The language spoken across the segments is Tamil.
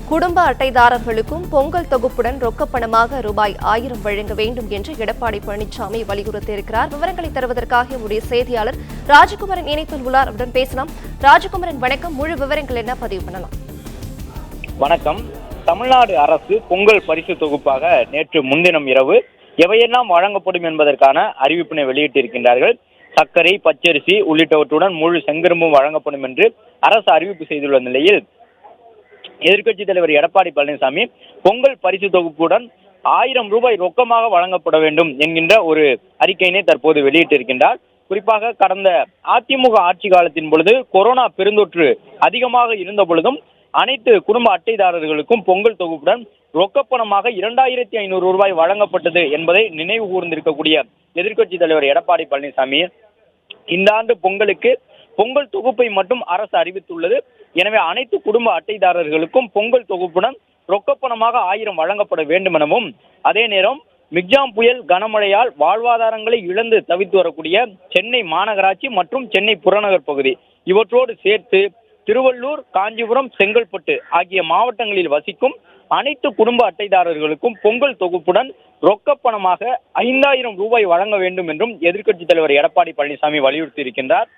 குடும்ப அட்டைதாரர்களுக்கும் பொங்கல் தொகுப்புடன் ரொக்கப்பணமாக ரூபாய் 1000 வழங்க வேண்டும் என்று எடப்பாடி பழனிசாமி வலியுறுத்தியிருக்கிறார். விவரங்களை தருவதற்காக நம்முடைய செய்தியாளர் ராஜகுமரன் இணைப்பில் உள்ளார். அவருடன் பேசலாம். ராஜகுமரன், வணக்கம். முழு விவரங்கள் என்ன பதிவு பண்ணலாம்? வணக்கம். தமிழ்நாடு அரசு பொங்கல் பரிசு தொகுப்பாக நேற்று முன்தினம் இரவு எவையெல்லாம் வழங்கப்படும் என்பதற்கான அறிவிப்பினை வெளியிட்டிருக்கின்றார்கள். சர்க்கரை, பச்சரிசி உள்ளிட்டவற்றுடன் முழு செங்கரும்பும் வழங்கப்படும் என்று அரசு அறிவிப்பு செய்துள்ள நிலையில் எதிர்க்கட்சித் தலைவர் எடப்பாடி பழனிசாமி பொங்கல் பரிசு தொகுப்புடன் 1000 ரூபாய் ரொக்கமாக வழங்கப்பட வேண்டும் என்கின்ற ஒரு அறிக்கையினை தற்போது வெளியிட்டிருக்கின்றார். குறிப்பாக கடந்த அதிமுக ஆட்சி காலத்தின் பொழுது கொரோனா பெருந்தொற்று அதிகமாக இருந்த பொழுதும் அனைத்து குடும்ப அட்டைதாரர்களுக்கும் பொங்கல் தொகுப்புடன் ரொக்கப்பணமாக 2500 ரூபாய் வழங்கப்பட்டது என்பதை நினைவு கூர்ந்திருக்கக்கூடிய எதிர்க்கட்சித் தலைவர் எடப்பாடி பழனிசாமி இந்த ஆண்டு பொங்கலுக்கு பொங்கல் தொகுப்பை மட்டும் அரசு அறிவித்துள்ளது. எனவே அனைத்து குடும்ப அட்டைதாரர்களுக்கும் பொங்கல் தொகுப்புடன் ரொக்கப்பணமாக 1000 வழங்கப்பட வேண்டும் எனவும், அதே நேரம் மிக்ஜாம் புயல் கனமழையால் வாழ்வாதாரங்களை இழந்து தவித்து வரக்கூடிய சென்னை மாநகராட்சி மற்றும் சென்னை புறநகர் பகுதி இவற்றோடு சேர்த்து திருவள்ளூர், காஞ்சிபுரம், செங்கல்பட்டு ஆகிய மாவட்டங்களில் வசிக்கும் அனைத்து குடும்ப அட்டைதாரர்களுக்கும் பொங்கல் தொகுப்புடன் ரொக்கப்பணமாக 5000 ரூபாய் வழங்க வேண்டும் என்றும் எதிர்க்கட்சித் தலைவர் எடப்பாடி பழனிசாமி வலியுறுத்தி இருக்கின்றார்.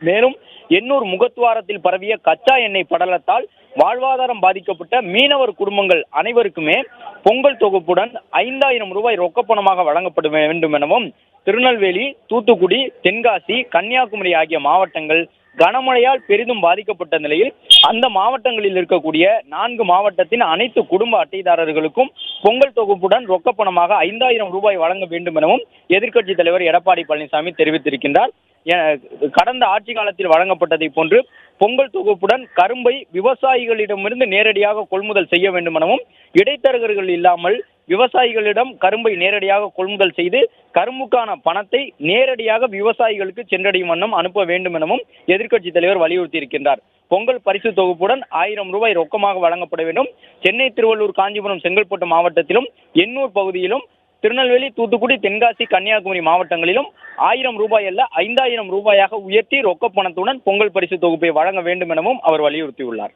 மேலும் எண்ணூர் முகத்துவாரத்தில் பரவிய கச்சா எண்ணெய் படலத்தால் வாழ்வாதாரம் பாதிக்கப்பட்ட மீனவர் குடும்பங்கள் அனைவருக்குமே பொங்கல் தொகுப்புடன் 5000 ரூபாய் ரொக்கப்பணமாக வழங்கப்பட வேண்டும் எனவும், திருநெல்வேலி, தூத்துக்குடி, தென்காசி, கன்னியாகுமரி ஆகிய மாவட்டங்கள் கனமழையால் பெரிதும் பாதிக்கப்பட்ட நிலையில் அந்த மாவட்டங்களில் இருக்கக்கூடிய 4 மாவட்டத்தின் அனைத்து குடும்ப அட்டைதாரர்களுக்கும் பொங்கல் தொகுப்புடன் ரொக்கப்பணமாக 5000 ரூபாய் வழங்க வேண்டும் எனவும் எதிர்க்கட்சித் தலைவர் எடப்பாடி பழனிசாமி தெரிவித்திருக்கின்றார். கடந்த ஆட்சி காலத்தில் வழங்கப்பட்டதை போன்று பொங்கல் தொகுப்புடன் கரும்பை விவசாயிகளிடமிருந்து நேரடியாக கொள்முதல் செய்ய வேண்டும் எனவும், இடைத்தரகர்கள் இல்லாமல் விவசாயிகளிடம் கரும்பை நேரடியாக கொள்முதல் செய்து கரும்புக்கான பணத்தை நேரடியாக விவசாயிகளுக்கு சென்றடையும் வண்ணம் அனுப்ப வேண்டும் எனவும் எதிர்க்கட்சித் தலைவர் வலியுறுத்தி இருக்கின்றார். பொங்கல் பரிசு தொகுப்புடன் 1000 ரூபாய் ரொக்கமாக வழங்கப்பட வேண்டும். சென்னை, திருவள்ளூர், காஞ்சிபுரம், செங்கல்பட்டு மாவட்டத்திலும், எண்ணூர் பகுதியிலும், திருநெல்வேலி, தூத்துக்குடி, தென்காசி, கன்னியாகுமரி மாவட்டங்களிலும் 1000 ரூபாய் அல்ல 5000 ரூபாயாக உயர்த்தி ரொக்கப்பணத்துடன் பொங்கல் பரிசு தொகுப்பை வழங்க வேண்டும் எனவும் அவர் வலியுறுத்தியுள்ளார்.